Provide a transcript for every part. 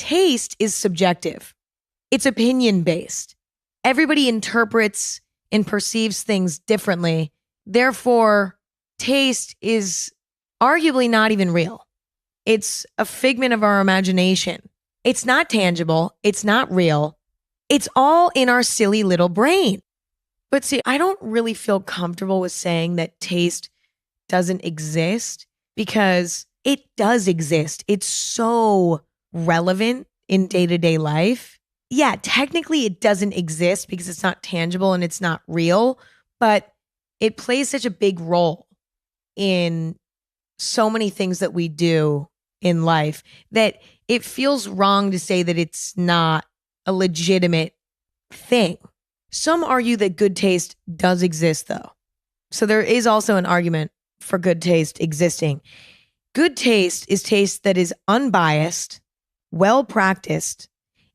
taste is subjective. It's opinion-based. Everybody interprets and perceives things differently. Therefore, taste is arguably not even real. It's a figment of our imagination. It's not tangible. It's not real. It's all in our silly little brain. But see, I don't really feel comfortable with saying that taste doesn't exist because it does exist. It's so relevant in day-to-day life. Yeah, technically it doesn't exist because it's not tangible and it's not real, but it plays such a big role in so many things that we do in life that it feels wrong to say that it's not a legitimate thing. Some argue that good taste does exist though. So there is also an argument for good taste existing. Good taste is taste that is unbiased, well practiced,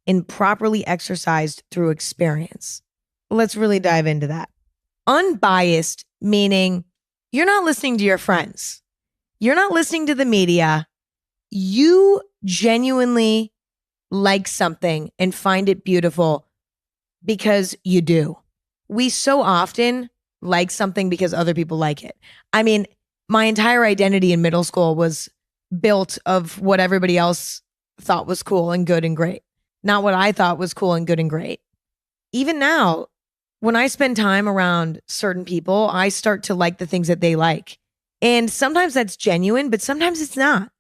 and properly exercised through experience. Let's really dive into that. Unbiased, meaning you're not listening to your friends. You're not listening to the media. You genuinely like something and find it beautiful because you do. We so often like something because other people like it. I mean, my entire identity in middle school was built of what everybody else thought was cool and good and great, not what I thought was cool and good and great. Even now, when I spend time around certain people, I start to like the things that they like. And sometimes that's genuine, but sometimes it's not.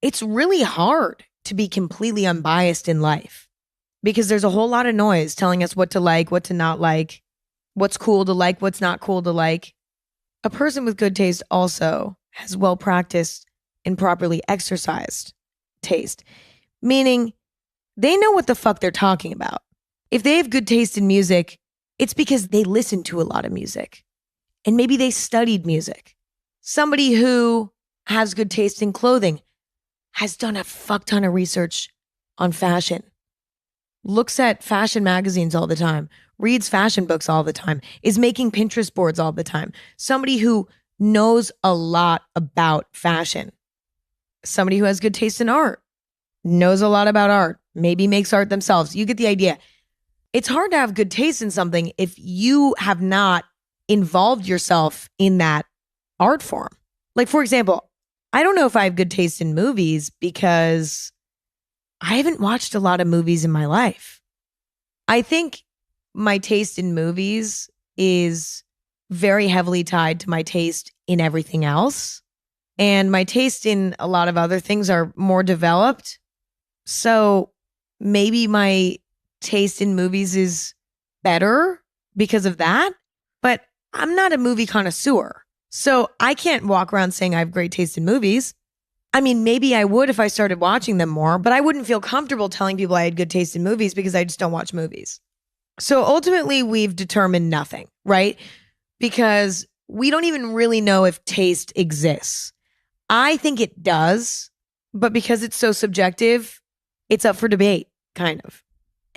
It's really hard to be completely unbiased in life because there's a whole lot of noise telling us what to like, what to not like, what's cool to like, what's not cool to like. A person with good taste also has well practiced and properly exercised taste, meaning they know what the fuck they're talking about. If they have good taste in music, it's because they listen to a lot of music and maybe they studied music. Somebody who has good taste in clothing has done a fuck ton of research on fashion, looks at fashion magazines all the time, reads fashion books all the time, is making Pinterest boards all the time. Somebody who knows a lot about fashion. Somebody who has good taste in art, knows a lot about art, maybe makes art themselves. You get the idea. It's hard to have good taste in something if you have not involved yourself in that art form. Like, for example, I don't know if I have good taste in movies because I haven't watched a lot of movies in my life. I think my taste in movies is very heavily tied to my taste in everything else. And my taste in a lot of other things are more developed. So maybe my taste in movies is better because of that. But I'm not a movie connoisseur. So I can't walk around saying I have great taste in movies. I mean, maybe I would if I started watching them more, but I wouldn't feel comfortable telling people I had good taste in movies because I just don't watch movies. So ultimately, we've determined nothing, right? Because we don't even really know if taste exists. I think it does, but because it's so subjective, it's up for debate, kind of.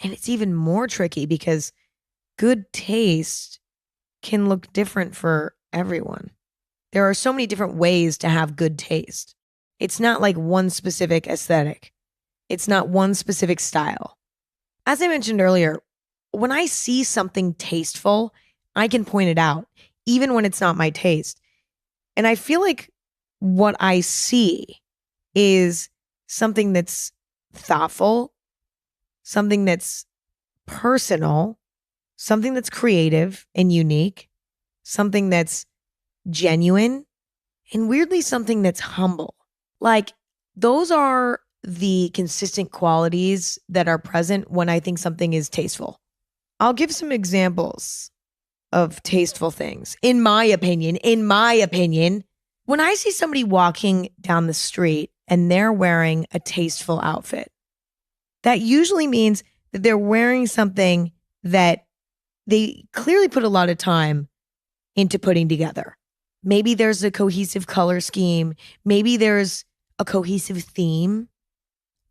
And it's even more tricky because good taste can look different for everyone. There are so many different ways to have good taste. It's not like one specific aesthetic. It's not one specific style. As I mentioned earlier, when I see something tasteful, I can point it out, even when it's not my taste. And I feel like what I see is something that's thoughtful, something that's personal, something that's creative and unique, something that's genuine, and weirdly something that's humble. Like, those are the consistent qualities that are present when I think something is tasteful. I'll give some examples of tasteful things. In my opinion, when I see somebody walking down the street and they're wearing a tasteful outfit, that usually means that they're wearing something that they clearly put a lot of time into putting together. Maybe there's a cohesive color scheme. Maybe there's a cohesive theme.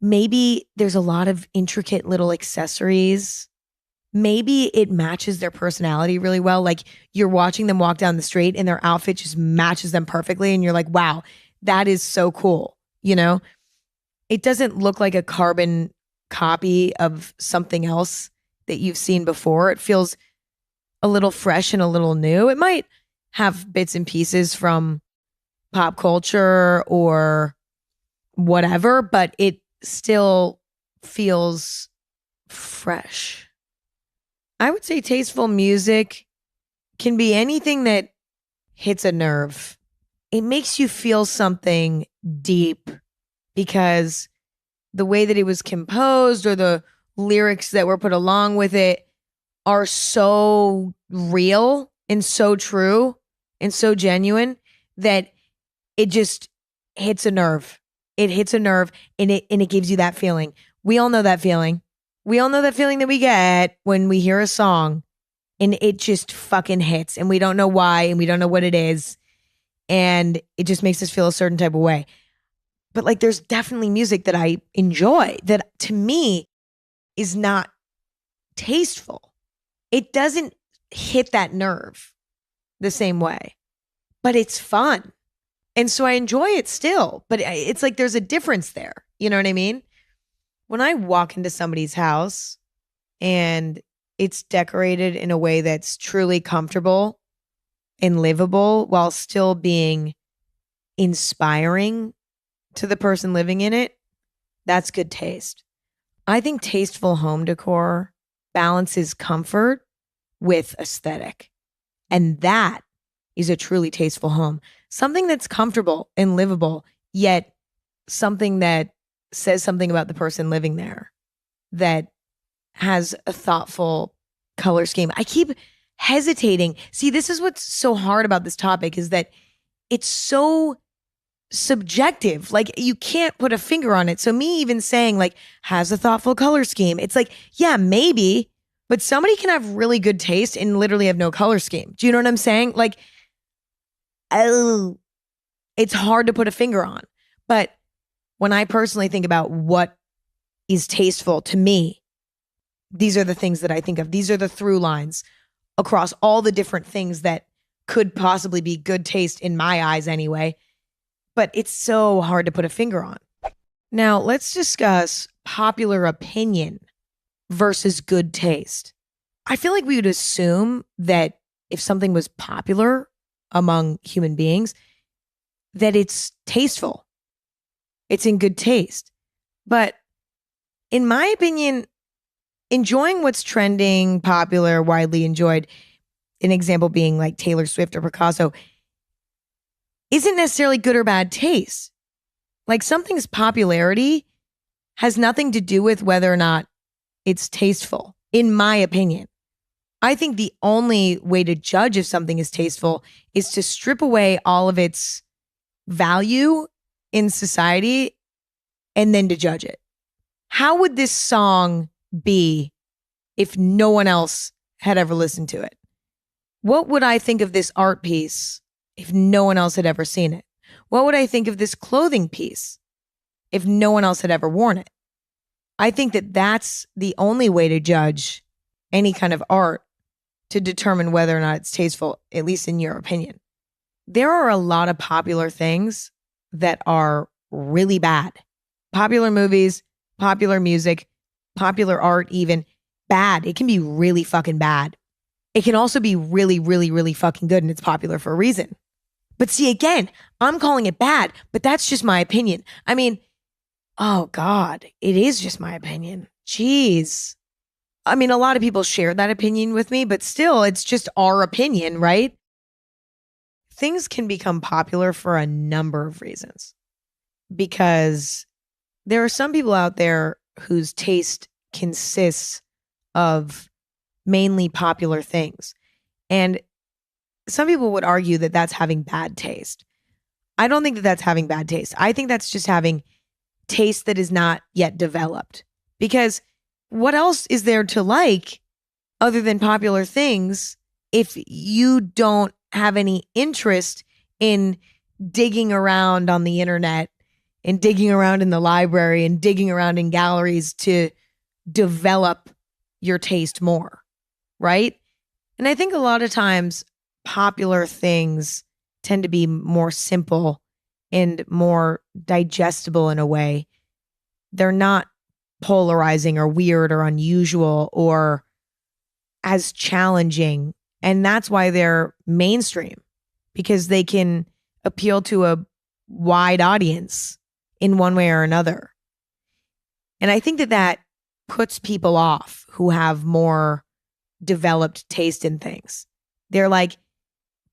Maybe there's a lot of intricate little accessories. Maybe it matches their personality really well. Like, you're watching them walk down the street and their outfit just matches them perfectly. And you're like, wow, that is so cool. You know, it doesn't look like a carbon copy of something else that you've seen before. It feels a little fresh and a little new. It might have bits and pieces from pop culture or whatever, but it still feels fresh. I would say tasteful music can be anything that hits a nerve. It makes you feel something deep because the way that it was composed or the lyrics that were put along with it are so real and so true and so genuine that it just hits a nerve. It hits a nerve and it gives you that feeling. We all know that feeling. We all know that feeling that we get when we hear a song and it just fucking hits and we don't know why and we don't know what it is. And it just makes us feel a certain type of way. But like there's definitely music that I enjoy that to me is not tasteful. It doesn't hit that nerve the same way, but it's fun. And so I enjoy it still, but it's like there's a difference there. You know what I mean? When I walk into somebody's house and it's decorated in a way that's truly comfortable and livable while still being inspiring to the person living in it, that's good taste. I think tasteful home decor balances comfort with aesthetic. And that is a truly tasteful home. Something that's comfortable and livable, yet something that says something about the person living there, that has a thoughtful color scheme. I keep hesitating. See, this is what's so hard about this topic is that it's so subjective. Like you can't put a finger on it. So me even saying like has a thoughtful color scheme, it's like, yeah, maybe, but somebody can have really good taste and literally have no color scheme. Do you know what I'm saying? Like, oh, it's hard to put a finger on. But when I personally think about what is tasteful to me, these are the things that I think of. These are the through lines across all the different things that could possibly be good taste in my eyes anyway. But it's so hard to put a finger on. Now, let's discuss popular opinion versus good taste. I feel like we would assume that if something was popular among human beings, that it's tasteful. It's in good taste. But in my opinion, enjoying what's trending, popular, widely enjoyed, an example being like Taylor Swift or Picasso, isn't necessarily good or bad taste. Like something's popularity has nothing to do with whether or not it's tasteful, in my opinion. I think the only way to judge if something is tasteful is to strip away all of its value in society and then to judge it. How would this song be if no one else had ever listened to it? What would I think of this art piece if no one else had ever seen it? What would I think of this clothing piece if no one else had ever worn it? I think that that's the only way to judge any kind of art, to determine whether or not it's tasteful, at least in your opinion. There are a lot of popular things that are really bad. Popular movies, popular music, popular art even, bad. It can be really fucking bad. It can also be really, really, really fucking good and it's popular for a reason. But see, again, I'm calling it bad, but that's just my opinion. I mean, oh God, it is just my opinion. Jeez. I mean, a lot of people share that opinion with me, but still, it's just our opinion, right? Things can become popular for a number of reasons because there are some people out there whose taste consists of mainly popular things. And some people would argue that that's having bad taste. I don't think that that's having bad taste. I think that's just having taste that is not yet developed. Because what else is there to like other than popular things if you don't have any interest in digging around on the internet and digging around in the library and digging around in galleries to develop your taste more, right? And I think a lot of times popular things tend to be more simple and more digestible in a way. They're not polarizing or weird or unusual or as challenging. And that's why they're mainstream, because they can appeal to a wide audience in one way or another. And I think that that puts people off who have more developed taste in things. They're like,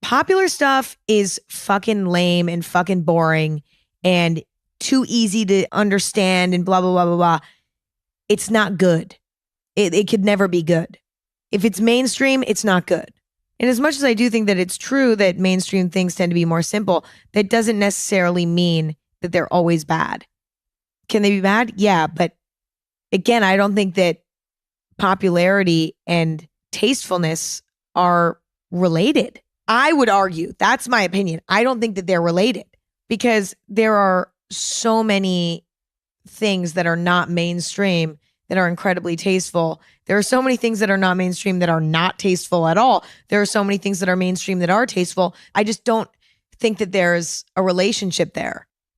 popular stuff is fucking lame and fucking boring and too easy to understand and blah, blah, blah, blah, blah. It's not good. It could never be good. If it's mainstream, it's not good. And as much as I do think that it's true that mainstream things tend to be more simple, that doesn't necessarily mean that they're always bad. Can they be bad? Yeah. But again, I don't think that popularity and tastefulness are related. I would argue, that's my opinion, I don't think that they're related, because there are so many things that are not mainstream that are incredibly tasteful. There are so many things that are not mainstream that are not tasteful at all. There are so many things that are mainstream that are tasteful. I just don't think that there's a relationship there.